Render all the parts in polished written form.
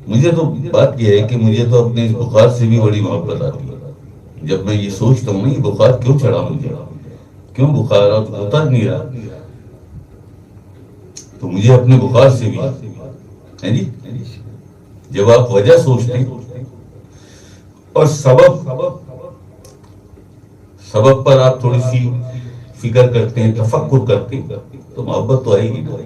مجھے تو بات یہ ہے کہ مجھے تو اپنے اس بخار سے بھی بڑی محبت آتی ہے جب میں یہ سوچتا ہوں نا یہ بخار کیوں چڑھا مجھے، کیوں بخار اتر نہیں رہا، تو مجھے اپنے بخار سے بھی ہے جی. جب آپ وجہ سوچتے ہیں اور سبب پر آپ تھوڑی سی فکر کرتے ہیں، تفکر کرتے ہیں، تو محبت تو آئے گی نا.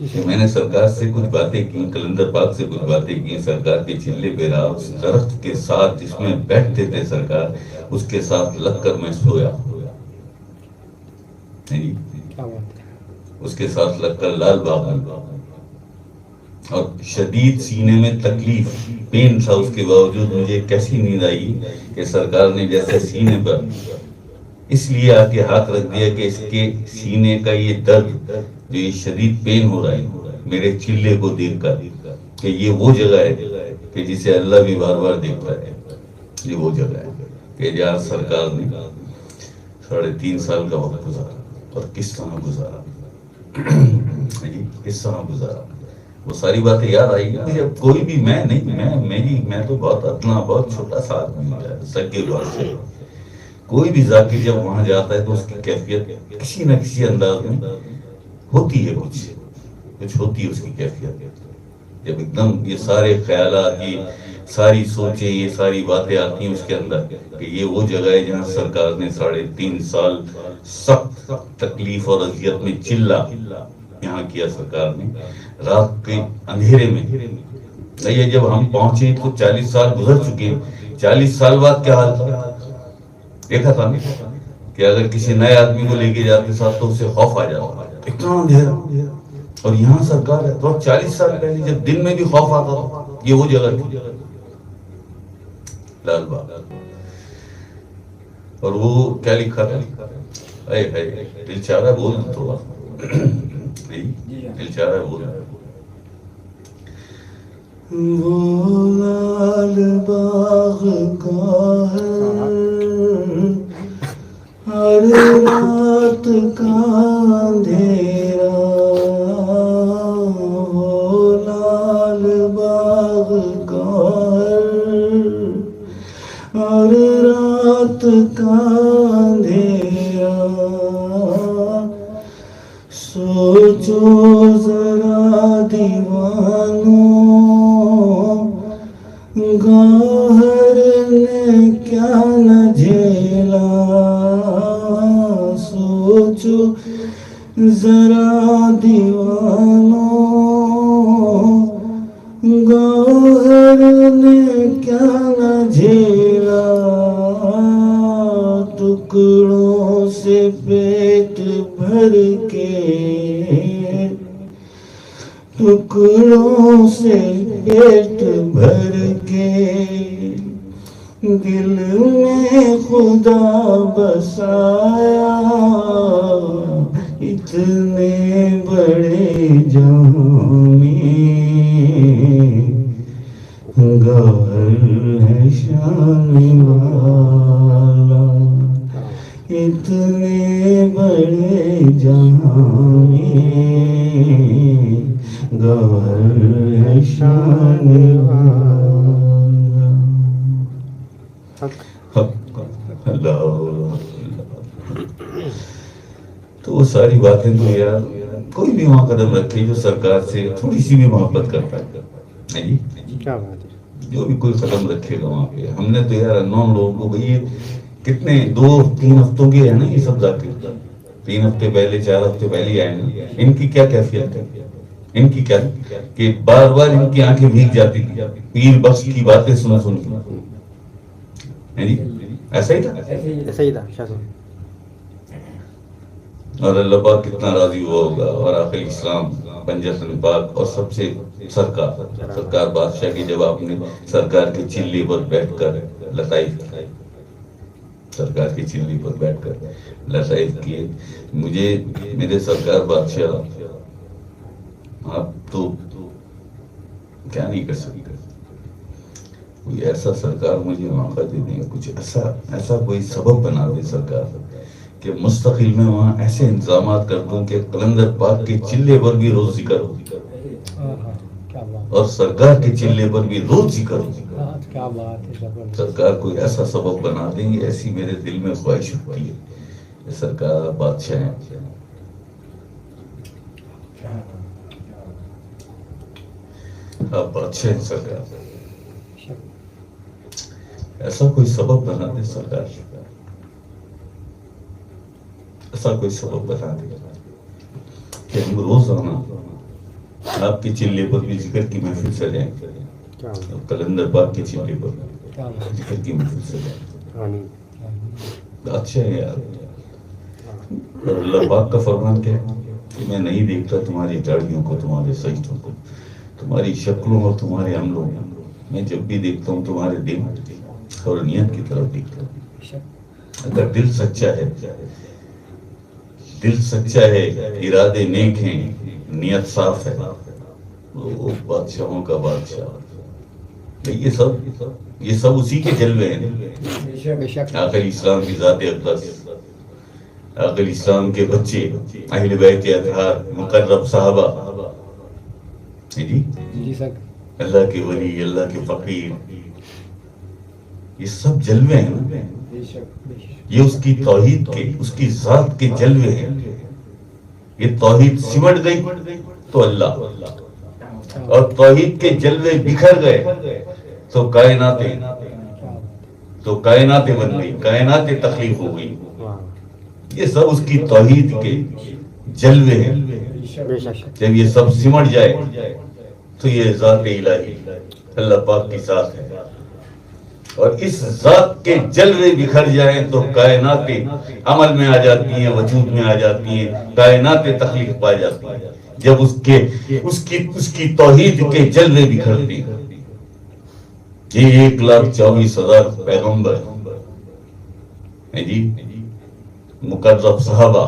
کہ میں نے سرکار سے کچھ باتیں کی، کلندر پاک سے کچھ باتیں کی، سرکار کے چلے پہ رہا، اس درخت کے ساتھ جس میں بیٹھتے تھے سرکار اس کے ساتھ لگ کر میں سویا، اس کے ساتھ لگ کر لال باغ میں، اور شدید سینے میں تکلیف پین تھا، اس کے باوجود مجھے کیسی نیند آئی کہ سرکار نے جیسے سینے پر اس لیے آ کے ہاتھ رکھ دیا کہ اس کے سینے کا یہ درد جو یہ شدید پین ہو رہا ہے میرے چلے کو دیکھ کر، کہ یہ وہ جگہ ہے کہ جسے اللہ بھی بار بار دیکھتا ہے. یہ وہ جگہ ہے کہ جہاں سرکار نے 3.5 سال کا وقت گزارا، اور کس طرح گزارا، کس طرح گزارا. وہ ساری باتیں یاد آئی گی مجھے. اب کوئی بھی میں نہیں، میں تو بہت اتنا بہت چھوٹا سا آدمی ہے سکے گھر سے. کوئی بھی ذاکر جب وہاں جاتا ہے تو اس کی کیفیت کسی نہ کسی انداز میں ہوتی ہے، کچھ ہوتی ہے اس کی کیفیت. جب ایک دم یہ سارے خیالات، یہ ساری سوچیں، یہ ساری باتیں آتی ہیں اس کے اندر کہ یہ وہ جگہ ہے جہاں سرکار نے 3.5 سال سخت تکلیف اور اذیت میں چلا یہاں کیا سرکار نے رات کے اندھیرے میں. یہ جب ہم پہنچے تو 40 سال گزر چکے. 40 سال بعد کیا حال تھا دیکھا تھا کہ اگر کسی نئے آدمی کو لے کے جاتے ساتھ تو اسے خوف آ جاتا، اتنا اندھیرا. اور یہاں سرکار ہے تو 40 سال پہلے جب دن میں بھی خوف آتا تھا، یہ وہ جگہ تھی لال باغ. اور وہ کیا لکھا تھا، دل چاہ رہا ہے بول تھوڑا، دل چاہ رہا ہے بول. وہ لال باغ کا ہر رات کا اندھیرا، وہ لال باغ کا ہر رات کا اندھیرا. سوچو ذرا دیوانوں، گوہر نے کیا نہ جھیلا. سوچو ذرا دیوانوں، گوہر نے کیا نہ جھیلا. ٹکڑوں سے پیٹ بھر کے، ٹکڑوں سے پیٹ بھر کے، دل میں خدا بسایا. اتنے بڑے جہاں میں گوہر ہے شان والا. اتنے بڑے جہاں میں گوہر ہے شان والا. اللہ. تو وہ ساری باتیں تو یار کوئی بھی وہاں قدم رکھے جو سرکار سے تھوڑی سی بھی محبت کرتا ہے جی، کیا بات ہے، جو بھی کوئی قدم رکھے گا وہاں پہ. ہم نے تو یار انون لوگوں کو بھائی کتنے 2-3 ہفتوں کے ہے نا یہ سب ذاکر، 3 ہفتے پہلے 4 ہفتے پہلے آئے نا. ان کی کیا کیفیت ہے، ان کی کیا کہ بار بار ان کی آنکھیں بھیگ جاتی تھی پیر بخش کی باتیں سن سن کے جی. ایسا ہی تھا. اور اللہ پاک کتنا راضی ہوا ہوگا. اور آخر اسلام پنجتن پاک اور سب سے سرکار بادشاہ کی جب آپ نے سرکار کے چلی پر بیٹھ کر لطائف، سرکار کی چلی پر بیٹھ کر لطائف کیے. مجھے میرے سرکار بادشاہ آپ تو کیا نہیں کر سکتے. کوئی ایسا سرکار مجھے موقع دے دیں، کچھ ایسا کوئی سبب بنا دے سرکار کہ مستقل میں وہاں ایسے انتظامات کر دوں کہ قلندر پاک کے چلے پر بھی روز ذکر ہو. اور سرکار کے چلے پر بھی روز ذکر ہو. کیا بات ہے، زبردست. سرکار کوئی ایسا سبب بنا دیں گے، ایسی میرے دل میں خواہش ہوتی ہے. سرکار بادشاہ ہیں، آپ بادشاہ ہیں سرکار، ایسا کوئی سبب بنا دے سرکار، ایسا کوئی سبب بنا دے کہ ہم روزانہ آپ کے چلے پر بھی ذکر کی محفل سجائیں، کلندر پاک کے چلے پر ذکر کی محفل سجائیں. اچھا ہے یار. اور اللہ پاک کا فرمان کیا ہے کہ میں نہیں دیکھتا تمہاری داڑھیوں کو، تمہارے سجدوں کو، تمہاری شکلوں اور تمہارے عملوں کو. میں جب بھی دیکھتا ہوں تمہارے دل اور نیت کی طرف دیکھتا ہوں. اگر دل سچا ہے، دل سچا ہے، ارادے نیک ہیں، نیت صاف ہے، وہ بادشاہوں کا بادشاہ. یہ سب اسی کے جلوے ہیں. آخر اسلام کی ذات اقدس، آخر اسلام کے بچے، اہل بیت اطہار، مقرب صحابہ، جی سر، اللہ کے ولی، اللہ کے فقیر، یہ سب جلوے ہیں. یہ اس کی توحید کے، اس کی ذات کے جلوے ہیں. یہ توحید سمٹ گئی تو اللہ، اور توحید کے جلوے بکھر گئے تو کائناتیں بن گئی، کائناتیں تخلیق ہو گئی. یہ سب اس کی توحید کے جلوے ہیں. جب یہ سب سمٹ جائے تو یہ ذات الہی اللہ پاک کی ذات ہے. اور اس ذات کے جلوے بکھر جائیں تو کائناتیں عمل میں آ جاتی ہیں، وجود میں آ جاتی ہیں، کائناتیں تخلیق پا جاتی ہیں. جب اس کی توحید کے جلوے بکھرتے ہیں. یہ 1,24,000 پیغمبر ہیں جی، مقرب صحابہ،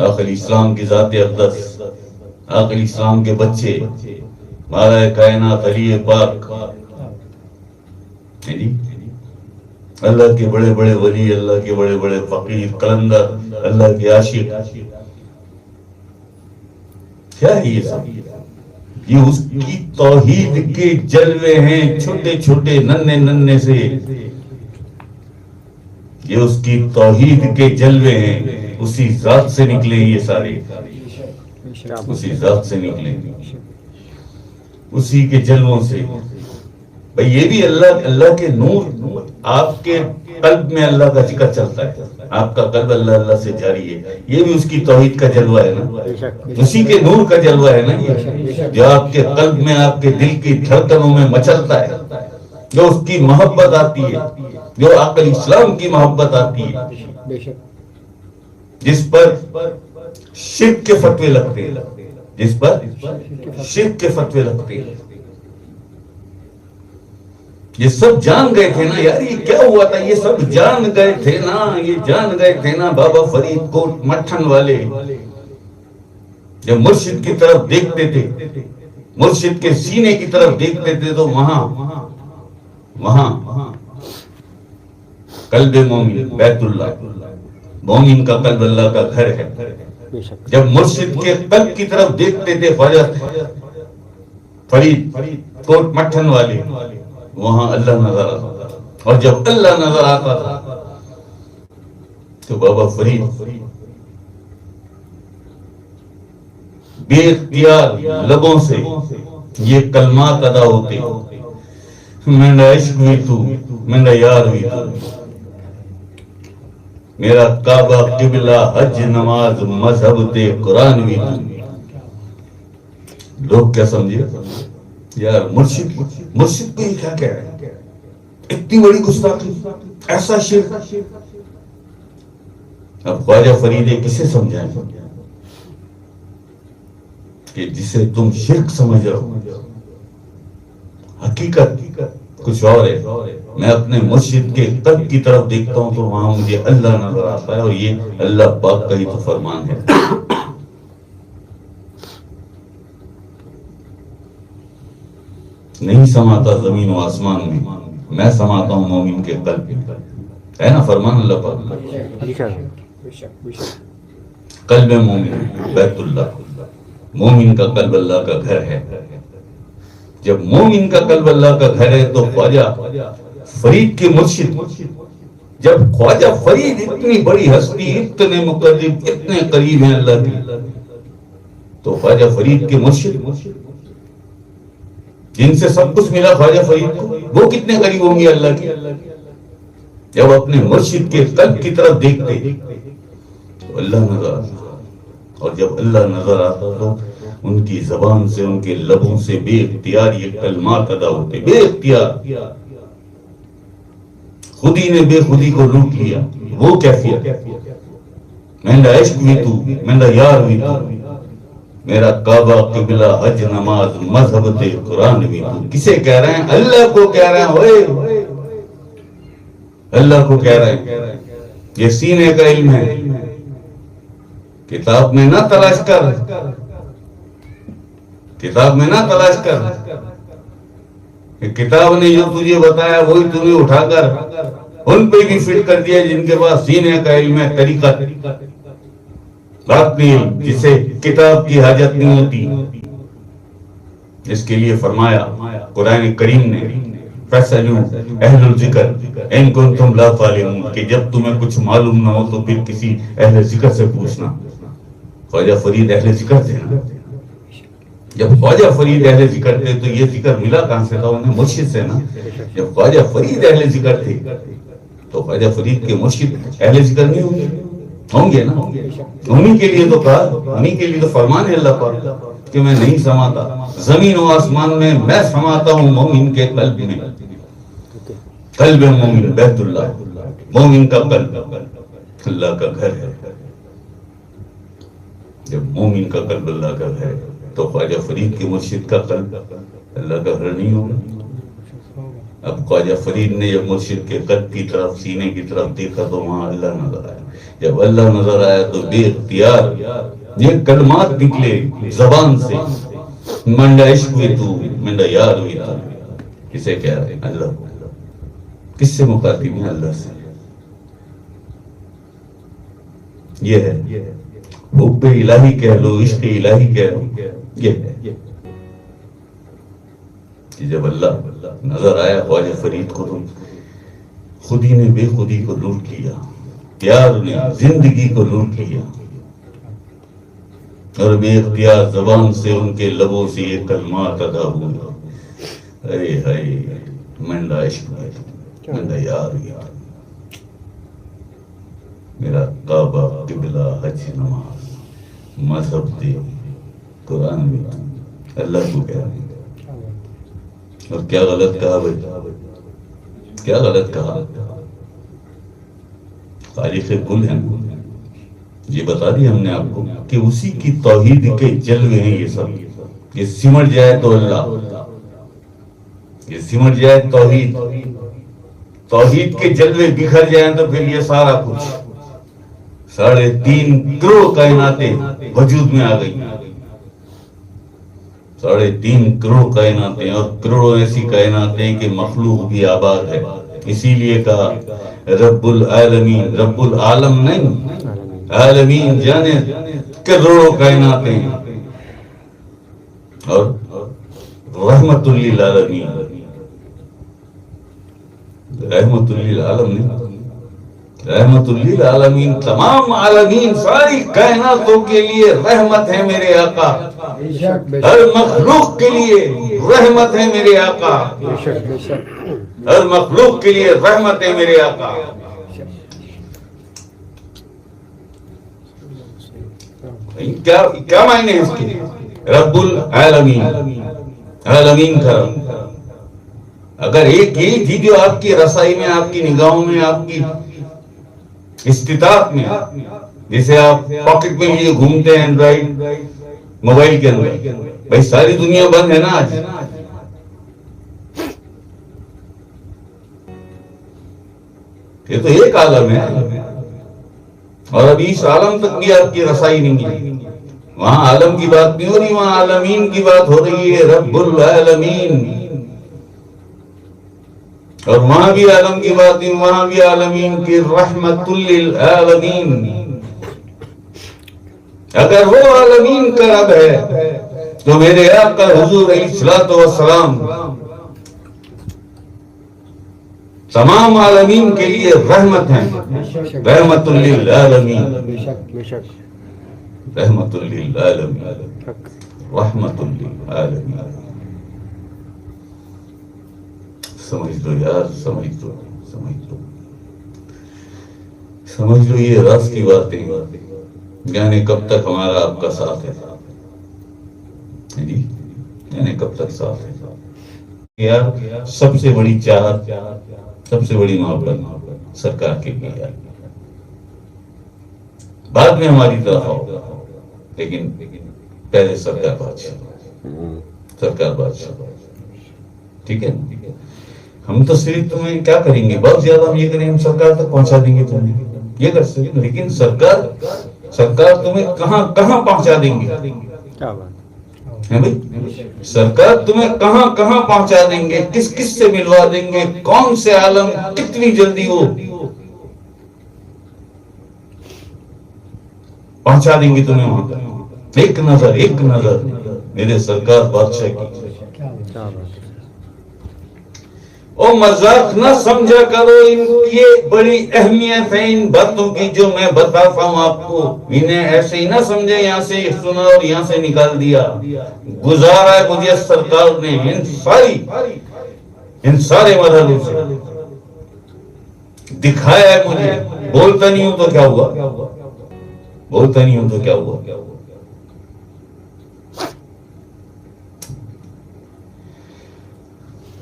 آخر اسلام کی ذات اقدس، آخر اسلام کے بچے، مارا کائنات علی پاک، اللہ کے بڑے بڑے ولی، اللہ کے بڑے بڑے فقیر، قلندر، اللہ کے عاشق. کیا ہے یہ سب؟ یہ اس کی توحید کے جلوے ہیں، چھوٹے چھوٹے ننھے ننھے سے. یہ اس کی توحید کے جلوے ہیں، اسی ذات سے نکلے یہ سارے، اسی ذات سے نکلے، اسی کے جلووں سے. بھئی یہ بھی اللہ کے نور. آپ کے قلب میں اللہ کا ذکر چلتا ہے، آپ کا قلب اللہ اللہ سے جاری ہے، یہ بھی اس کی توحید کا جلوہ ہے نا، اسی کے نور کا جلوہ ہے نا. یہ جو آپ کے قلب میں، آپ کے دل کی دھڑکنوں میں مچلتا ہے، جو اس کی محبت آتی ہے، جو عقل اسلام کی محبت آتی ہے، جس پر شرک کے فتوے لگتے ہیں، جس پر شرک کے فتوے لگتے ہیں. یہ سب جان گئے تھے نا یار، یہ کیا ہوا تھا، یہ سب جان گئے تھے نا، یہ جان گئے تھے نا. بابا فرید کوٹ مٹھن والے جب مرشد کی طرف دیکھتے تھے، مرشد کے سینے کی طرف دیکھتے تھے، تو وہاں قلب مومن بیت اللہ، مومن کا قلب اللہ کا گھر ہے. جب مرشد کے قلب کی طرف دیکھتے تھے خواجہ فرید کوٹ مٹھن والے، وہاں اللہ نظر آتا تھا. اور جب اللہ نظر آتا تھا تو بابا فرید بے اختیار لبوں سے یہ کلمات ادا ہوتے: میرا عشق بھی تو، میرا یار بھی تو، میرا کعبہ قبلہ حج نماز مذہب تے قرآن بھی تو. لوگ کیا سمجھے یار، مرشد کو یہ کیا کہہ رہے ہیں، اتنی بڑی گستاخی، ایسا شرک. اب خواجہ فرید کسے سمجھائیں کہ جسے تم شرک سمجھ رہے ہو، حقیقت کچھ اور ہے. میں اپنے مرشد کے قلب کی طرف دیکھتا ہوں تو وہاں مجھے اللہ نظر آتا ہے، اور یہ اللہ پاک کا ہی تو فرمان ہے. نہیں سماتا زمین و آسمان میں سماتا ہوں مومن کے قلب میں، ہے نا فرمان اللہ پاک. قلب مومن بیت اللہ، مومن کا قلب اللہ کا گھر ہے. جب مومن کا قلب اللہ کا گھر ہے تو خواجہ فرید کے مرشد، جب خواجہ فرید اتنی بڑی ہستی، اتنے مقرب، اتنے قریب ہیں اللہ کے، تو خواجہ فرید کے مرشد جن سے سب کچھ ملا خواجہ فرید کو، وہ کتنے قریب ہوں گے اللہ کے. جب اپنے مرشد کے قلب کی طرف دیکھتے تو اللہ نظر آتا، اور جب اللہ نظر آتا تو ان کی زبان سے، ان کے لبوں سے بے اختیار یہ کلمات ادا ہوتے، بے اختیار. خودی نے بے خودی کو لوٹ لیا. وہ کیفیت، میرا عشق بھی تو، میرا یار بھی تو، میرا کعبہ، قبلہ، حج، نماز، مذہب تے قرآن بھی تو. کسے کہہ رہے ہیں؟ اللہ کو کہہ رہے ہیں. اوئے اللہ کو کہہ رہے ہیں. یہ سینے کا علم ہے، کتاب میں نہ تلاش کر، کتاب میں نہ تلاش کر. کتاب نے جو تجھے بتایا وہی تمہیں اٹھا کر ان پہ بھی فٹ کر دیا جن کے پاس سینے کا علم ہے، طریقت، بات نہیں جسے کتاب کی حاجت نہیں ہوتی. اس کے لیے فرمایا قرآن کریم نے، فَاسْأَلُوا أَهْلَ الذِّكْرِ إِن كُنتُمْ لَا تَعْلَمُونَ، کہ جب تمہیں کچھ معلوم نہ ہو تو پھر کسی اہل ذکر سے پوچھنا. خواجہ فرید اہل ذکر تھے نا. جب خواجہ فرید اہل ذکر تھے تو یہ ذکر ملا کہاں سے تھا؟ انہیں مرشد سے نا. جب خواجہ فرید اہل ذکر تھے تو خواجہ فرید کے مرشد اہل ذکر نہیں ہوں گے؟ ہوں گے نا. انہی کے لیے تو کہا، انہی کے لیے تو فرمان ہے اللہ پاک کہ میں نہیں سماتا زمین و آسمان میں سماتا ہوں مومن کے قلب میں. قلب مومن بیت اللہ، مومن کا قلب اللہ کا گھر ہے. جب مومن کا قلب اللہ کا گھر ہے تو خواجہ فرید کے مرشد کا قلب اللہ کا گھر نہیں ہوگا. اب خواجہ فرید نے جب مرشد کے قلب کی طرف، سینے کی طرف دیکھا تو وہاں اللہ نظر آیا. جب اللہ نظر آیا تو بے اختیار یہ کلمات نکلے زبان سے، منڈا عشق ہوئی تو، منڈا یار ہوئی تو. کسے کہہ رہے ہیں؟ اللہ کو. کس سے مخاطب ہیں؟ اللہ سے. یہ ہے حب الہی کہہ لو، عشق الہی کہہ لو. یہ ہے کہ جب اللہ نظر آیا خواجہ فرید کو تو خودی نے بے خودی کو لوٹ لیا، پیار نے زندگی کو لوٹ لیا، اور بے اختیار زبان سے ان کے لبوں سے یہ کلمات ادا ہوئے. اے ہائے منڈا عشق ہے، منڈا یار ہے، میرا کعبہ، قبلہ، حج، نماز، مذہب دے قرآن بھی. اللہ کو کہہ رہے ہیں. اور کیا غلط کہا بھائی؟ کیا غلط کہا؟ خالق کل ہیں. یہ بتا دیا ہم نے آپ کو کہ اسی کی توحید کے جلوے ہیں یہ سب. یہ سمٹ جائے تو اللہ، یہ سمٹ جائے توحید، توحید کے جلوے بکھر جائیں تو پھر یہ سارا کچھ 3.5 کروڑ کائناتیں وجود میں آ گئی. 3.5 کروڑ کائناتیں، اور کروڑوں ایسی کائناتیں کہ مخلوق بھی آباد ہے. اسی لیے کہا رب العالمین، رب العالم نہیں، عالمین جانے کروڑوں کائناتیں، اور رحمت للعالمین، رحمت للعالم نہیں، رحمت للعالمین، تمام عالمین، ساری کائناتوں کے لیے رحمت ہے میرے آقا. ہر مخلوق کے لیے رحمت ہے میرے آقا، ہر مخلوق کے لیے رحمت ہے میرے آقا. کیا معنی ہے اس کے؟ رب العالمین، عالمین کا رب. اگر ایک یہی تھی جو آپ کی رسائی میں، آپ کی نگاہوں میں، آپ کی استطاعت میں، جسے آپ پاکٹ میں لیے گھومتے ہیں اینڈرائیڈ موبائل کے اندر، بھائی ساری دنیا بند ہے نا آج. یہ تو ایک عالم ہے، اور ابھی اس عالم تک بھی آپ کی رسائی نہیں ہے. وہاں عالم کی بات نہیں ہو رہی، وہاں عالمین کی بات ہو رہی ہے. رب العالمین، اور وہاں بھی عالم کی بات نہیں، وہاں بھی عالمین کی رحمت للعالمین. اگر وہ عالمین کا رب ہے تو میرے آقا حضور علیہ الصلوۃ والسلام تمام عالمین کے لیے رحمت ہیں، رحمت للعالمین، رحمت للعالمین، رحمت للعالمین۔ سمجھ لو یار، سمجھ لو، سمجھ لو، سمجھ لو، یہ راز کی باتیں، یعنی کب تک ہمارا آپ کا ساتھ ہے جی، یعنی کب تک ساتھ ہے یار۔ سب سے بڑی چاہت، سب سے بڑی محبت سرکار کے لیے ہے، بعد میں ہماری طرف آؤ، لیکن پہلے سرکار بادشاہ، سرکار بادشاہ، ٹھیک ہے۔ ہم تو صرف تمہیں کیا کریں گے، بہت زیادہ ہم یہ کریں، ہم سرکار تک پہنچا دیں گے تمہیں، یہ کر سکتے، لیکن سرکار تمہیں کہاں کہاں پہنچا دیں گے، ہے بھائی، سرکار تمہیں کہاں کہاں پہنچا دیں گے، کس کس سے ملوا دیں گے، کون سے عالم، کتنی جلدی وہ پہنچا دیں گے تمہیں وہاں۔ ایک نظر، ایک نظر میرے سرکار بادشاہ کی۔ او مذاق نہ سمجھا کرو، یہ بڑی اہمیت ہے ان باتوں کی جو میں بتاتا ہوں آپ کو، انہیں ایسے ہی نہ سمجھے یہاں سے سنا اور یہاں سے نکال دیا۔ گزارا ہے مجھے سرکار نے ان سارے مرحلوں سے، دکھایا ہے مجھے، بولتا نہیں ہوں تو کیا ہوا، بولتا نہیں ہوں تو کیا ہوا۔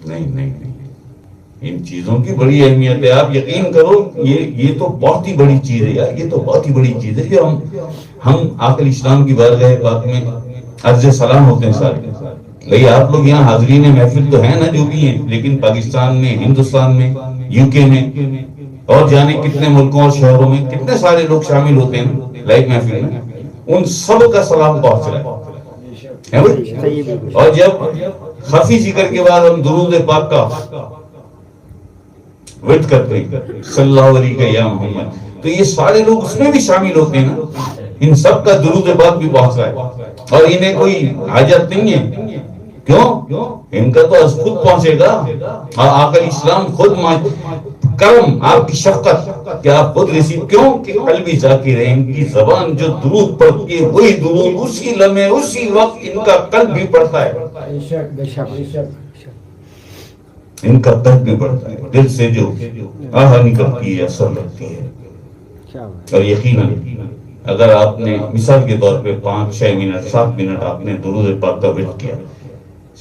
نہیں نہیں نہیں، ان چیزوں کی بڑی اہمیت ہے، آپ یقین کرو، یہ تو بہت ہی بڑی چیز ہے یار، یہ تو بہت ہی بڑی چیز ہے جو ہم آقا اسلام کی بارگاہ پاک میں عرض سلام ہوتے ہیں سارے۔ بھئی آپ لوگ یہاں حاضرین محفل تو ہیں نا جو بھی ہیں، لیکن پاکستان میں، ہندوستان میں، یو کے میں اور جانے کتنے ملکوں اور شہروں میں کتنے سارے لوگ شامل ہوتے ہیں لائیو محفل میں، ان سب کا سلام پہنچ رہا ہے۔ اور جب خفی ذکر کے بعد ہم درود پاک کا ورد کرتے ہیں صلی اللہ علیہ یا محمد، تو یہ سارے لوگ اس میں بھی شامل ہوتے ہیں نا، ان سب کا درود پاک بھی پہنچ رہا ہے، اور انہیں کوئی حاجت نہیں ہے، کیوں؟ ان کا تو خود پہنچے گا، اور آقا اسلام خود کرم، آپ کی شفقت کہ آپ خود ریسیو، کیوں کہ قلبی ذاکر ہے، ان کی زبان جو درود پڑھتی ہے وہی درود اسی لمحے اسی وقت ان کا قلب بھی پڑھتا ہے، ان کا قلب بھی پڑھتا ہے، دل سے جو آہ نکلتی ہے، اثر لگتی ہے۔ اور یقیناً اگر آپ نے مثال کے طور پہ 5-6 منٹ 7 منٹ آپ نے درود پاک کا ورد کیا،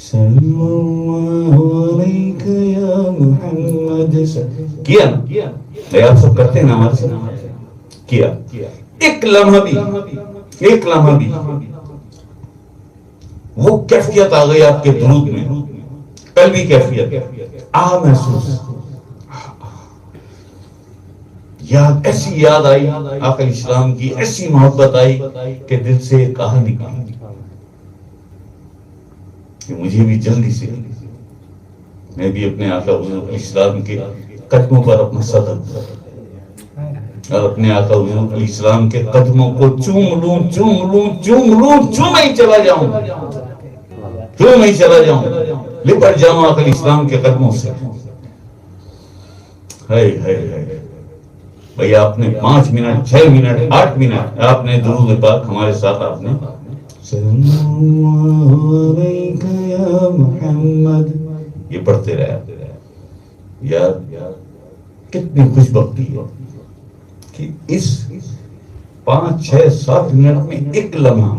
صلی اللہ علیہ یا محمد کیا نا، آپ سب کرتے ہیں نا ہمارے ساتھ، کیا ایک لمحہ بھی وہ کیفیت آ گئی آپ کے درود میں، قلبی کیفیت، محسوس، یاد، ایسی یاد آئی آقا اسلام کی، ایسی محبت آئی کہ دل سے ایک آہ نکلی کہ مجھے بھی جلدی سے، میں بھی اپنے آقا حضور اسلام کے قدموں پر اپنا سر رکھوں اور اپنے آقا حضور اسلام کے قدموں کو چوم ہی چلا جاؤں، لپٹ جاؤں آقا اسلام کے قدموں سے۔ بھئی آپ نے 5 منٹ 6 منٹ 8 منٹ آپ نے درود پاک ہمارے ساتھ آپ نے صلی اللہ علیہ یا محمد یہ پڑھتے رہے، یار کتنی خوش بختی ہے کہ اس 5-6-7 منٹ میں ایک لمحہ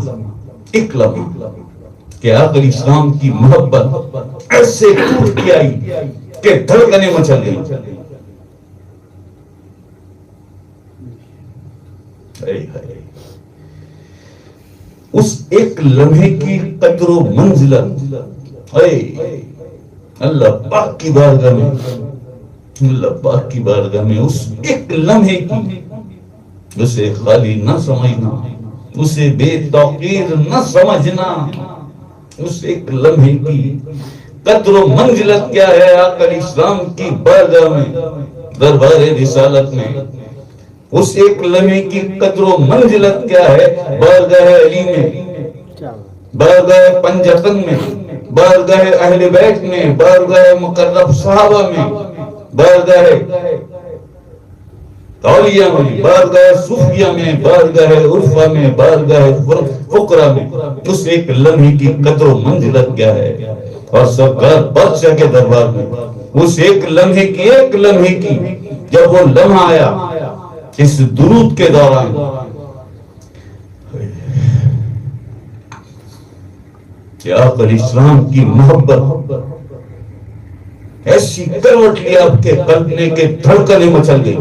کہ آقا اسلام کی محبت ایسے ٹوٹ کے آئی کہ دھڑکنیں مچل گئی۔ اس ایک لمحے کی قدر و منزلت اللہ پاک کی بارگاہ میں، اللہ پاک کی بارگاہ میں اس ایک لمحے کی، اسے خالی نہ سمجھنا، اسے بے توقیر نہ سمجھنا، اس ایک لمحے کی قدر و منزلت کیا ہے آقا اسلام کی بارگاہ میں، دربار رسالت میں۔ اس ایک لمحے کی قدر و منزلت کیا ہے بارگاہ علی میں، بارگاہ پنجتن میں، بارگاہ اہل بیت میں، بارگاہ مقرب صحابہ میں، بارگاہ اولیاء میں، بارگاہ صوفیہ میں، بارگاہ عرفہ میں، بارگاہ فقرہ میں، اس ایک لمحے کی قدر و منزلت کیا ہے. اور سرکار بادشاہ کے دربار میں اس ایک لمحے کی جب وہ لمحہ آیا اس درود کے دوران، کہ آقا علیہ السلام کی محبت ایسی کروٹ لی آپ کے قلب نے کہ دھڑکنیں مچل گئی.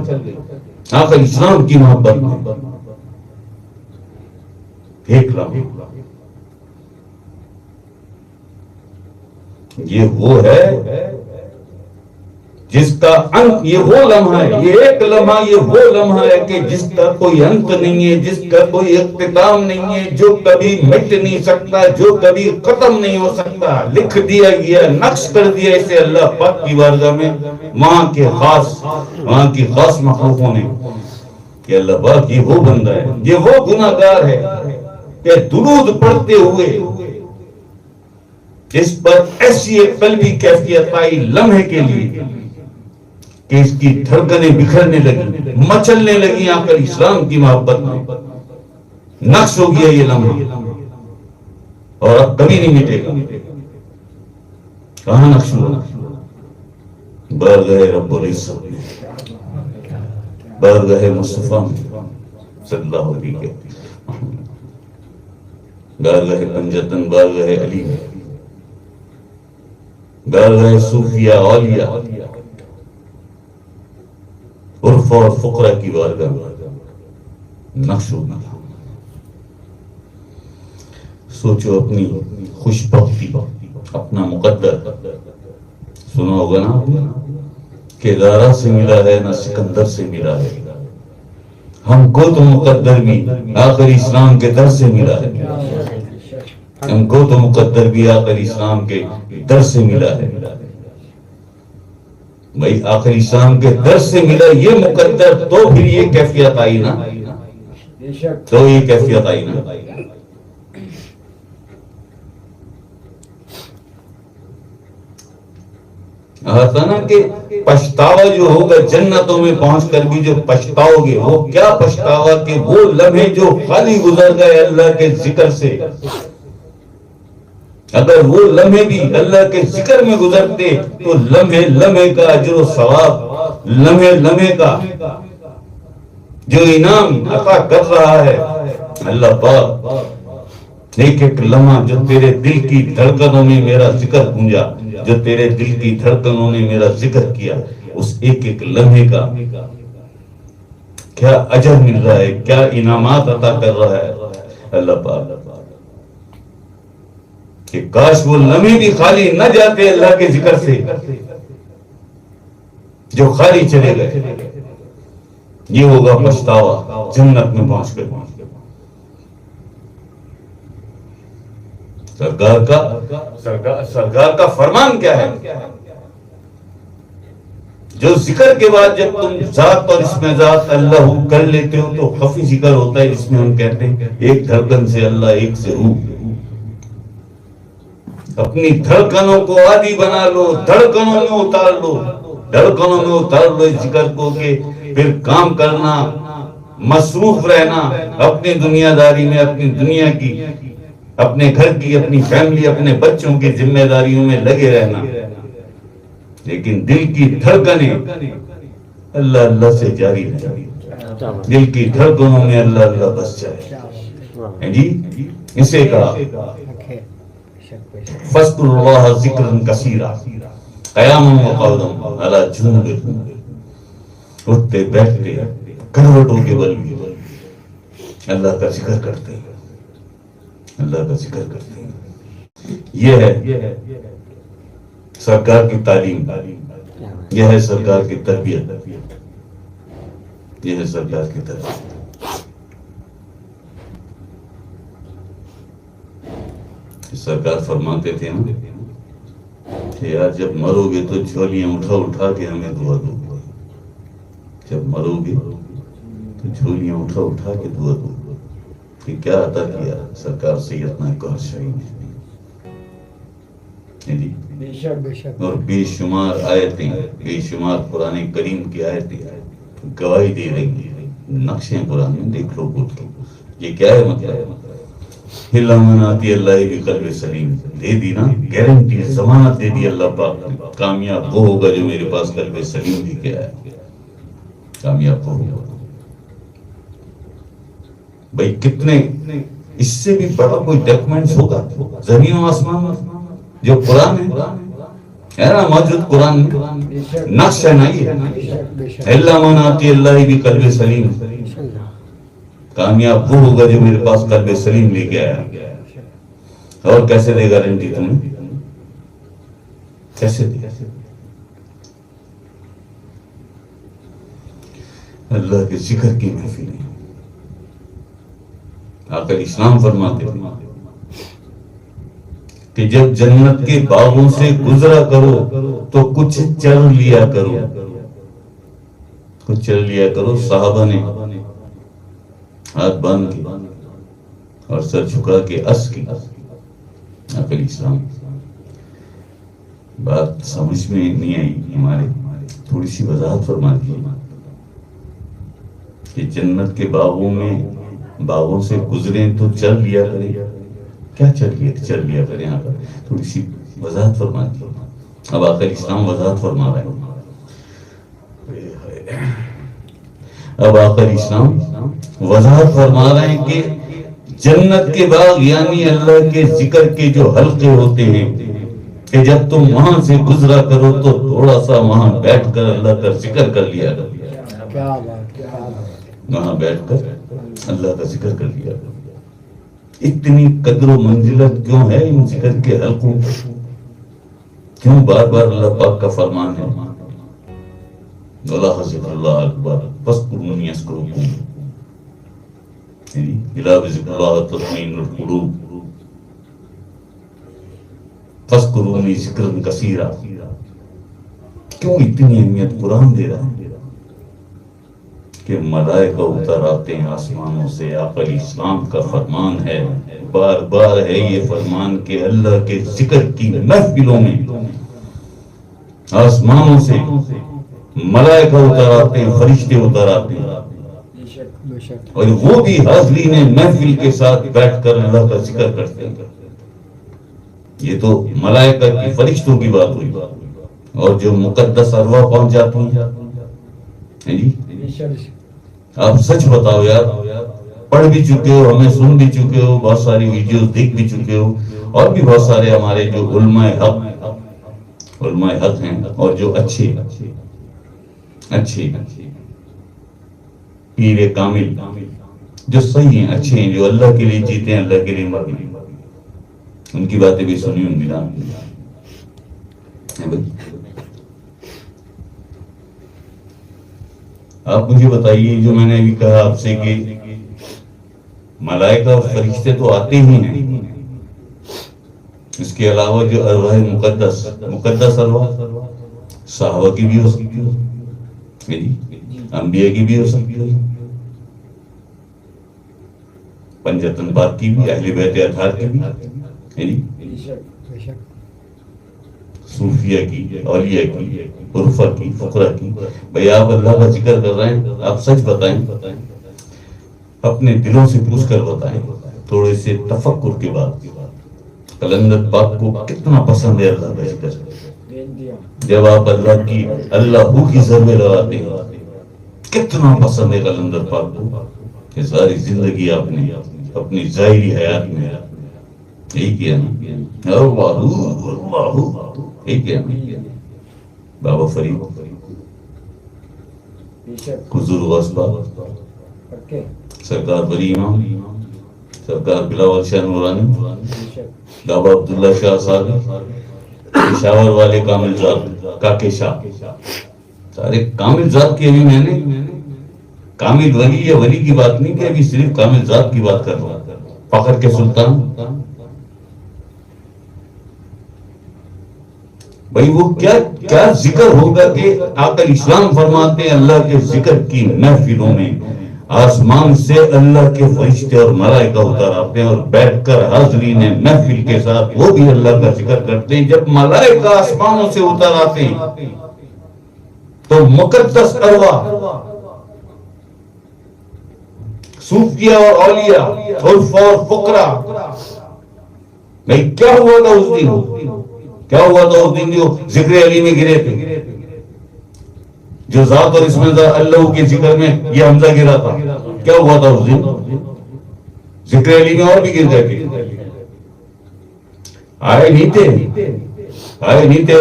آقا علیہ السلام کی محبت میں ایک لمحہ، یہ وہ ہے جس کا انت، یہ وہ لمحہ ہے، یہ ایک لمحہ، یہ وہ لمحہ ہے کہ جس کا کوئی انت نہیں ہے، جس کا کوئی اختتام نہیں ہے، جو کبھی مٹ نہیں سکتا، جو کبھی ختم نہیں ہو سکتا. لکھ دیا گیا، نقش کر دیا اسے اللہ پاک کی بارگاہ میں وہاں کی خاص مخلوقوں نے کہ اللہ پاک یہ وہ بندہ ہے، یہ وہ گناہگار ہے کہ درود پڑھتے ہوئے اس پر ایسی ایک قلبی کیفیت آئی لمحے کے لیے کہ اس کی دھڑکنیں بکھرنے لگی، مچلنے لگی. آقا علیہ السلام کی محبت میں نقش ہو گیا یہ لمحہ اور اب کبھی نہیں مٹے گا. کہاں نقش ہوا؟ بارگاہ رب العزت میں، بارگاہ مصطفیٰ میں صلی اللہ علیہ وسلم، بارگاہ پنجتن، بارگاہ علی میں، بارگاہ صوفیہ اولیاء، عرف اور فقرہ کی بارگاہ نقش ہونا. سوچو اپنی خوش بختی، اپنا مقدر. سنا ہوگا نا کہ دارا سے ملا ہے نہ سکندر سے ملا ہے، ہم کو تو مقدر بھی آخری اسلام کے در سے ملا ہے، ہم کو تو مقدر بھی آخری اسلام کے در سے ملا ہے. بھائی آخری اسلام کے در سے ملا یہ مقدر، تو پھر یہ کیفیت آئی نا، تو یہ کیفیت آئی نا. آتا نا کہ پچھتاوا جو ہوگا جنتوں میں پہنچ کر بھی جو پچھتاؤ گے، وہ کیا پچھتاوا کہ وہ لمحے جو خالی گزر گئے اللہ کے ذکر سے. اگر وہ لمحے بھی اللہ کے ذکر میں گزرتے تو لمحے کا اجر و ثواب، لمحے کا جو انعام عطا کر رہا ہے اللہ پاک. ایک لمحہ جو تیرے دل کی دھڑکنوں میں میرا ذکر گونجا، جو تیرے دل کی دھڑکنوں نے میرا ذکر کیا، اس ایک لمحے کا کیا اجر مل رہا ہے، کیا انعامات عطا کر رہا ہے اللہ پاک. کہ کاش وہ لمحے بھی خالی نہ جاتے اللہ کے ذکر سے، جو خالی چلے گئے. یہ ہوگا پچھتاوا جنت میں پہنچ کر. سرکار کا فرمان کیا ہے؟ جو ذکر کے بعد جب تم ذات اور اس میں ذات اللہ کر لیتے ہو تو خفی ذکر ہوتا ہے، جس میں ہم کہتے ہیں ایک دھڑکن سے اللہ، ایک سے روح. اپنی دھڑکنوں کو عادی بنا لو، دھڑکنوں میں اتار لو، دھڑکنوں میں اتار لو اس ذکر کو، کہ پھر کام کرنا، مصروف رہنا اپنی دنیا داری میں، اپنی دنیا کی، اپنے گھر کی، اپنی فیملی، اپنے بچوں کی ذمہ داریوں میں لگے رہنا، لیکن دل کی دھڑکنیں اللہ اللہ سے جاری رہے. دل کی دھڑکنوں میں اللہ اللہ بس جائے. جی اسے کہا فَاذْكُرُوا اللَّهَ ذِكْرًا كَثِيرًا قِيَامًا وَقُعُودًا عَلَى جُنُوبِهِمْ. اٹھتے بیٹھتے کروٹوں کے بل بھی اللہ کا ذکر کرتے ہیں، اللہ کا ذکر کرتے ہیں. یہ ہے سرکار کی تعلیم، یہ ہے سرکار کی تربیت، یہ ہے سرکار کی تربیت. سرکار فرماتے تھے کہ یار جب مرو گے تو جھولیاں اٹھا اٹھا کے ہمیں دعا دو. جب مرو گے تو جھولیاں اٹھا اٹھا کے دعا دو کہ کیا عطا کیا سرکار سیدنا گوہر شاہی نے جی. بے شک بے شک. اور بے شمار آیتیں، بے شمار قرآن کریم کی آیتیں گواہی دے رہی ہیں. نقشیں قرآن میں دیکھ لو خود کی. یہ کیا ہے مطلب؟ ہلامناتی اللہ بھی قلب سلیم دے دی نا، گارنٹی ضمانت دے دی اللہ پاک نے. کامیاب وہ ہوگا جو میرے پاس قلب سلیم لے کے آیا. کامیاب وہ ہوگا. بھائی کتنے اس سے بھی بڑا کوئی ڈاکومنٹس ہوگا زمین و آسمان جو قرآن ہے نا، موجود قرآن میں نقش ہے نا. یہ اللہ مناتی اللہ بھی قلب سلیم، کامیاب وہ ہوگا جو میرے پاس قلب سلیم لے کے آیا. اور کیسے دے گارنٹی تمہیں؟ کیسے دے؟ اللہ کے ذکر کی محفل ہے. آقا اسلام فرماتے ہیں کہ جب جنت کے باغوں سے گزرا کرو تو کچھ چل لیا کرو. کچھ چل لیا کرو. صحابہ نے ہاتھ باندھ کے اور سر جھکا کے عرض کی. آقا اسلام بات سمجھ میں نہیں آئی ہمارے، تھوڑی سی وضاحت فرما دیجیے کہ جنت کے باغوں سے گزریں تو چل لیا کریں. کیا چل لیا کریں؟ آقا تھوڑی سی وضاحت فرما دیجیے. اب آقا اسلام وضاحت فرما رہے ہیں. اب آقا اسلام وضاحت فرما رہے ہیں کہ جنت کے باغ یعنی اللہ کے ذکر کے جو حلقے ہوتے ہیں کہ جب تم وہاں سے گزرا کرو تو تھوڑا سا وہاں بیٹھ کر اللہ کا ذکر کر لیا کرو. کیا بات. وہاں بیٹھ کر اللہ کا ذکر کر لیا کرو. اتنی قدر و منزلت کیوں ہے ان ذکر کے حلقوں پر؟ کیوں بار بار اللہ پاک کا فرمان ہے وَلَا ذِكْرُ اللَّهِ أَكْبَرُ فَاذْكُرُونِي أَذْكُرْكُمْ إِلَىٰ بِذِكْرِ اللَّهِ تَطْمَئِنُّ الْقُلُوبُ فَاذْكُرُونِي ذِكْرًا كَثِيرًا. کیوں اتنی اہمیت قرآن دے رہا ہے کہ ملائکہ اتر آتے ہیں آسمانوں سے. آقا اسلام کا فرمان ہے، بار بار ہے یہ فرمان کہ اللہ کے ذکر کی محفلوں میں آسمانوں سے ملائکہ اتر آتے ہیں، فرشتے اتر آتے ہیں، اور وہ بھی حاضرین محفل کے ساتھ بیٹھ کر اللہ کا ذکر کرتے ہیں. یہ تو ملائکہ کی فرشتوں کی بات ہوئی. اور جو مقدس ارواح پہنچ جاتی ہیں جی. آپ سچ بتاؤ یار، پڑھ بھی چکے ہو، ہمیں سن بھی چکے ہو، بہت ساری ویڈیوز دیکھ بھی چکے ہو، اور بھی بہت سارے ہمارے جو علماء حق ہیں اور جو اچھے پیر کامل جو صحیح ہیں، اچھے ہیں، جو اللہ کے لیے جیتے ہیں، اللہ کے لیے مرتے ہیں، ان کی باتیں بھی سنی ہوں گی نا. آپ مجھے بتائیے جو میں نے ابھی کہا آپ سے کہ ملائکہ اور فرشتے تو آتے ہی ہیں، اس کے علاوہ جو ارواح مقدس ارواح صحابہ کی بھی ہو سکتی ہے، انبیاء کی بھی ہو سکتی ہے، پنجتن پاک کی بھی، اہل بیت اطہار کی بھی، صوفیہ کی، اولیاء کی، عرفا کی، فقرا کی. بھئی آپ اللہ کا ذکر کر رہے ہیں، آپ سچ بتائیں، اپنے دلوں سے پوچھ کر بتائیں تھوڑے سے تفکر کے بعد کلندر پاک کو کتنا پسند ہے اللہ کا ذکر. جب آپ اللہ کی ضربے لگاتے ہیں، کتنا پسند ہے کلندر پاک کو کہ ساری زندگی آپ نے اپنی ظاہری حیات میں یہی کیا نا، یہی کیا نا. بابا فرید، حضور غوث پاک، سرکار ولی امام، سرکار بلاول شاہ نورانی، بابا عبداللہ شاہ صاحب، پشاور والے کامل ذات کاکے شاہ، سارے کامل ذات کی. ابھی میں نے کامل ولی یا ولی کی بات نہیں کہ ابھی صرف کامل ذات کی بات کر رہا ہوں. فخر کے سلطان بھائی وہ کیا ذکر ہوگا کہ آقا اسلام فرماتے ہیں اللہ کے ذکر کی محفلوں میں آسمان سے اللہ کے فرشتے اور ملائکہ اتر آتے ہیں اور بیٹھ کر حاضرین محفل کے ساتھ وہ بھی اللہ کا ذکر کرتے ہیں. جب ملائکہ آسمانوں سے اتر آتے ہیں تو مقدس ارواح صوفیہ اور اولیاء عرف اور فقراء، بھئی کیا ہوا تھا اس دن؟ کیا ہوا تھا اس دن جو ذکر علی میں گرے تھے، جو ذات اور اسم اللہ کے ذکر میں یہ حمزہ گرا تھا؟ کیا ہوا تھا اس دن؟ ذکر علی میں اور بھی گر گئے تھے. آئے نہیں تھے، آئے نہیں تھے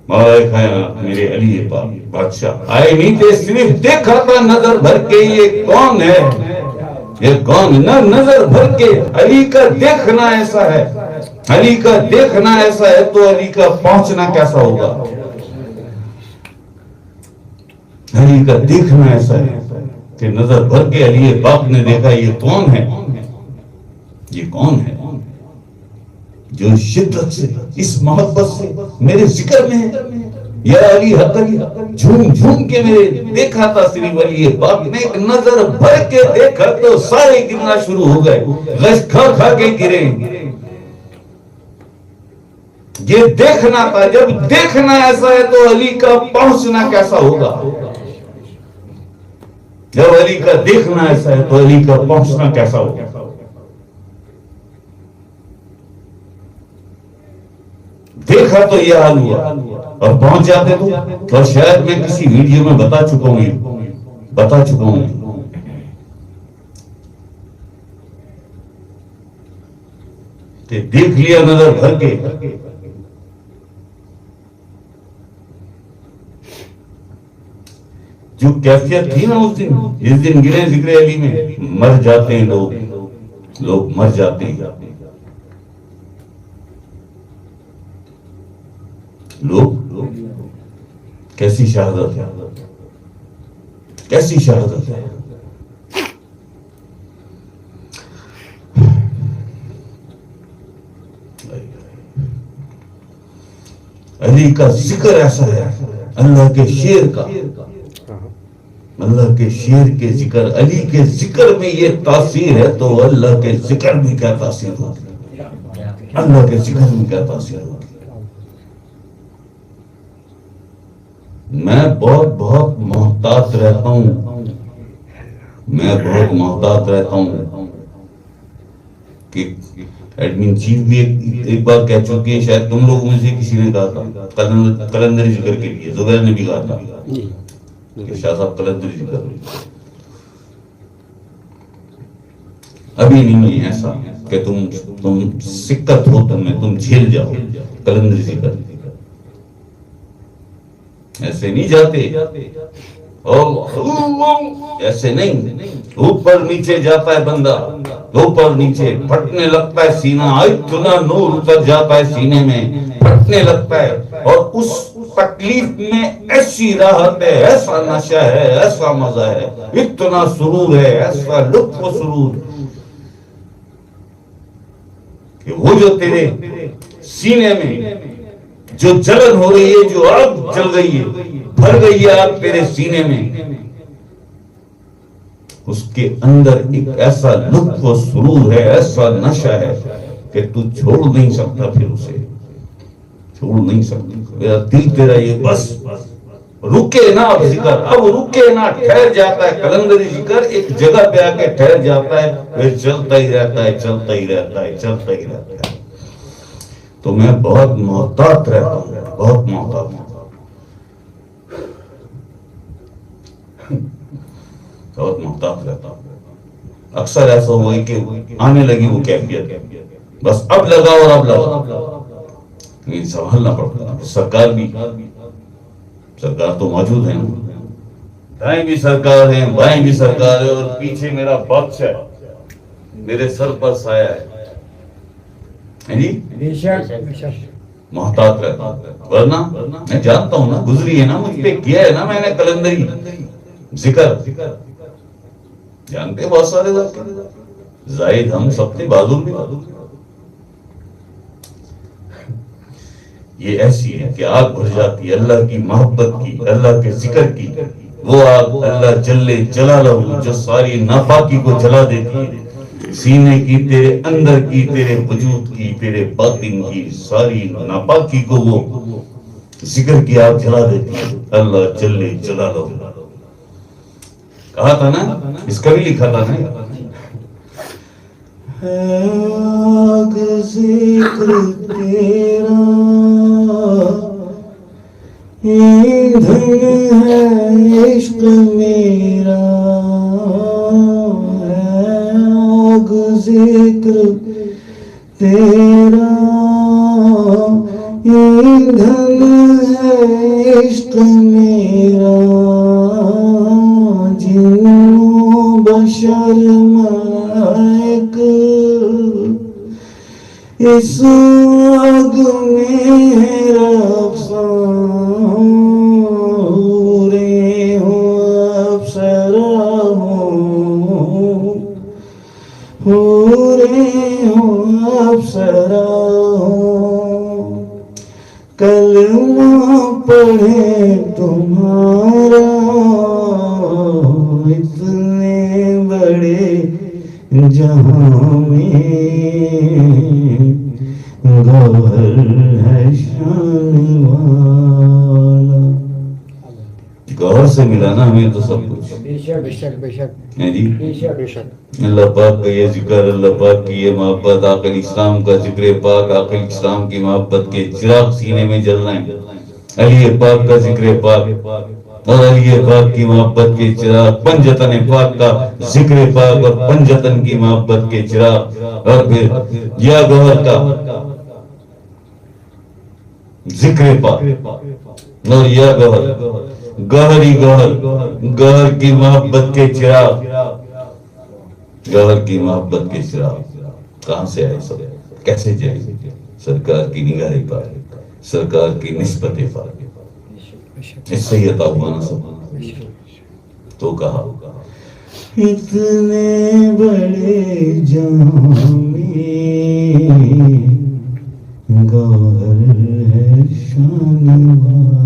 میرے علی پاک بادشاہ، آئے نہیں تھے، صرف دیکھا تھا نظر بھر کے یہ کون ہے، یہ کون نہ نظر بھر کے. علی کا دیکھنا ایسا ہے، علی کا دیکھنا ایسا ہے تو علی کا پہنچنا کیسا ہوگا؟ علی کا دیکھنا ایسا ہے کہ نظر بھر کے علی پاک نے دیکھا یہ کون ہے، یہ کون ہے جو شدت سے اس محبت سے میرے ذکر میں ہے. یا علی حق علی جھوم جھوم کے میرے دیکھا تھا صرف علی پاک نے، ایک نظر بھر کے دیکھا تو سارے گرنا شروع ہو گئے، غش کھا کھا کے گرے. یہ دیکھنا تھا، جب دیکھنا ایسا ہے تو علی کا پہنچنا کیسا ہوگا؟ جب علی کا دیکھنا ایسا ہے تو علی کا پہنچنا کیسا ہوگا؟ دیکھا تو یہ حال ہوا اور پہنچ جاتے تو شاید میں کسی ویڈیو میں بتا چکا ہوں کہ دیکھ لیا نظر بھر کے. جو کیفیت تھی نا اس دن، جس دن گرے ذکر علی میں، مر جاتے ہیں لوگ مر جاتے ہیں، لوگ کیسی شہادت ہے، کیسی شہادت ہے. علی کا ذکر ایسا ہے، اللہ کے شیر کا، اللہ کے شیر کے ذکر، علی کے ذکر میں یہ تاثیر ہے تو اللہ کے ذکر میں کیا تاثیر ہوگی؟ اللہ کے ذکر میں کیا تاثیر ہوگی؟ میں بہت محتاط رہتا ہوں، میں بہت محتاط رہتا ہوں کہ ایڈمن چیف بھی ایک بار کہہ چکی ہے، شاید تم لوگوں میں سے کسی نے کہا تھا قلندری ذکر کے لیے، زبیر نے بھی کہا تھا کہ شاہ صاحب قلندری ذکر. ابھی نہیں ہے ایسا کہ تم سکت ہو، تم جھیل جاؤ قلندری ذکر، ایسے نہیں جاتے، ایسے نہیں. اوپر نیچے جاتا ہے بندہ، اوپر نیچے پھٹنے لگتا ہے سینہ، اتنا نور اتر جاتا ہے سینے میں، پھٹنے لگتا ہے. اور اس تکلیف میں ایسی راحت ہے، ایسا نشہ ہے، ایسا مزہ ہے، اتنا سرور ہے، ایسا لطف و سرور کہ وہ جو تیرے سینے میں جو جلن ہو رہی ہے، جو آگ جل رہی ہے، بھر گئی ہے آگ تیرے سینے میں، اس کے اندر ایک ایسا لطف و سرور ہے، ایسا نشہ ہے کہ تو چھوڑ نہیں سکتا، پھر اسے چھوڑ نہیں سکتا. میرا دل تیرا یہ بس رکے نہ، اب ذکر اب رکے نہ، ٹھہر جاتا ہے. قلندری ذکر ایک جگہ پہ آ کے ٹھہر جاتا ہے، پھر چلتا ہی رہتا ہے، چلتا ہی رہتا ہے، چلتا ہی رہتا ہے. تو میں بہت محتاط رہتا ہوں، بہت محتاط ہوں، بہت محتاط رہتا ہوں. اکثر ایسا ہوا ہے کہ آنے لگی وہ کیفیت، بس اب لگا اور اب لگا، سنبھالنا پڑتا ہے. سرکار تو موجود ہیں، دائیں بھی سرکار ہیں، بائیں بھی سرکار ہے، اور پیچھے میرا بادشاہ میرے سر پر سایہ ہے. محتاط رہتا ہوں، ورنہ میں جانتا ہوں نا، گزری ہے نا مجھ پہ، کیا ہے نا میں نے قلندری ذکر. جانتے بہت سارے زائد ہم سب تھے، بازو بھی. یہ ایسی ہے کہ آگ بھر جاتی ہے اللہ کی محبت کی، اللہ کے ذکر کی. وہ آگ اللہ جل جلالہ جو ساری ناپاکی کو جلا دیتی ہے، سینے کی، تیرے اندر کی، تیرے وجود کی، تیرے باطن کی ساری ناپاکی کو وہ ذکر کی آگ جلا دیتی ہے، اللہ جل جلالہ۔ کہا تھا نا، اس کا بھی لکھا تھا نا، آگ ذکر تیرا ایندھن ہے عشق میرا، آگ ذکر تیرا ایندھن ہے عشق میرا، جن و بشر ملائک اس آگ میں ہے رقصاں، حوریں ہوں افسرا ہوں، حوریں ہوں افسرا ہوں، کلمہ پڑھے تمہارا اتنے بڑے جہاں میں، گوہر ہے شان والا۔ گوہر سے ملا نا ہمیں تو سب کچھ، بے شک بے شک ہے جی۔ بے شک اللہ پاک کا یہ ذکر، اللہ پاک کی یہ محبت، آقا اسلام کا ذکر پاک، آقا اسلام کی محبت کے چراغ سینے میں جل رہے ہیں، علی پاک کا ذکر پاک اور علی پاک کی محبت کے چراغ، پنجتن پاک کا ذکر پاک اور پنجتن کی محبت کے چراغ، اور پھر یا گوہر کا ذکر پاک اور یا گوہر، گوہری گوہر، گوہر کی محبت کے چراغ، گوہر کی محبت کے چراغ کہاں سے آئے سب، کیسے جائے؟ سرکار کی نگاہ پاک، سرکار کی نسبت پاک، اس سے یہ ہوا نا سب۔ تو کہا اتنے بڑے جہاں میں گوہر ہے شان والا۔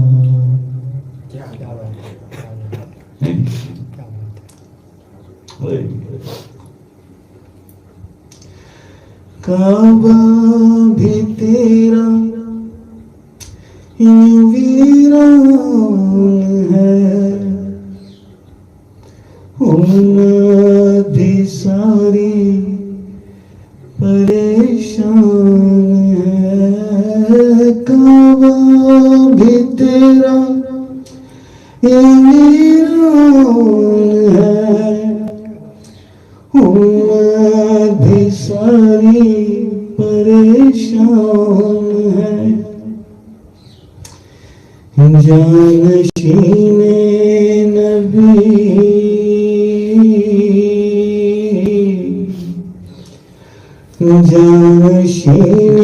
کعبہ بھی تیرا ویران ہے، امت بھی ساری پریشان ہے، کعبہ بھی تیرا ویران ہے، امت بھی ساری پریشان ہے، جانشین نبی، جانشین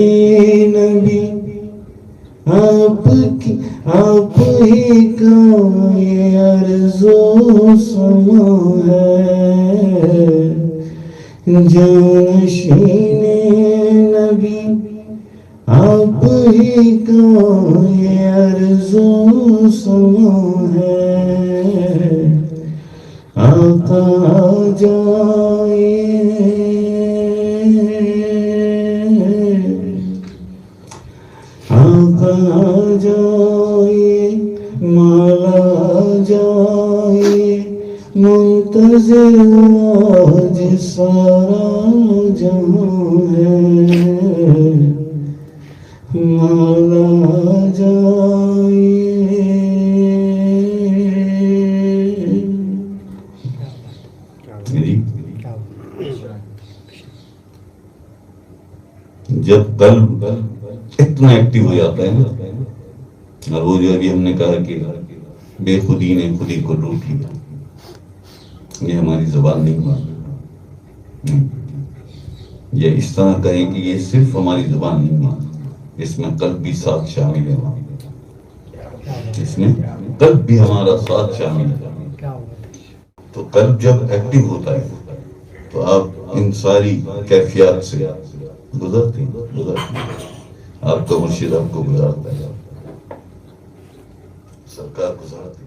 نبی، آپ ہی کا یہ عرض و سما ہے، جانشین نبی، آپ ہی کا یہ عرض و سما ہے، آقا جائے، آقا جائے، مالا جائے، منتظر آج سارا جہاں ہے، مالا جائے۔ جب قلب اتنا ایکٹیو ہو جاتا ہے نا، اور وہ جو ابھی ہم نے کہا کہ بے خودی نے خودی کو لوٹ لیا، یہ ہماری زبان نہیں مانتی، یہ اس طرح کہیں کہ یہ صرف ہماری زبان نہیں مانتی، اس میں قلب بھی ساتھ شامل ہے، اس میں قلب بھی ہمارا ساتھ شامل ہے۔ تو قلب جب ایکٹیو ہوتا ہے تو آپ ان ساری کیفیات سے گزرتے ہیں، آپ کا مرشد آپ کو گزارتا ہے، سرکار گزارتی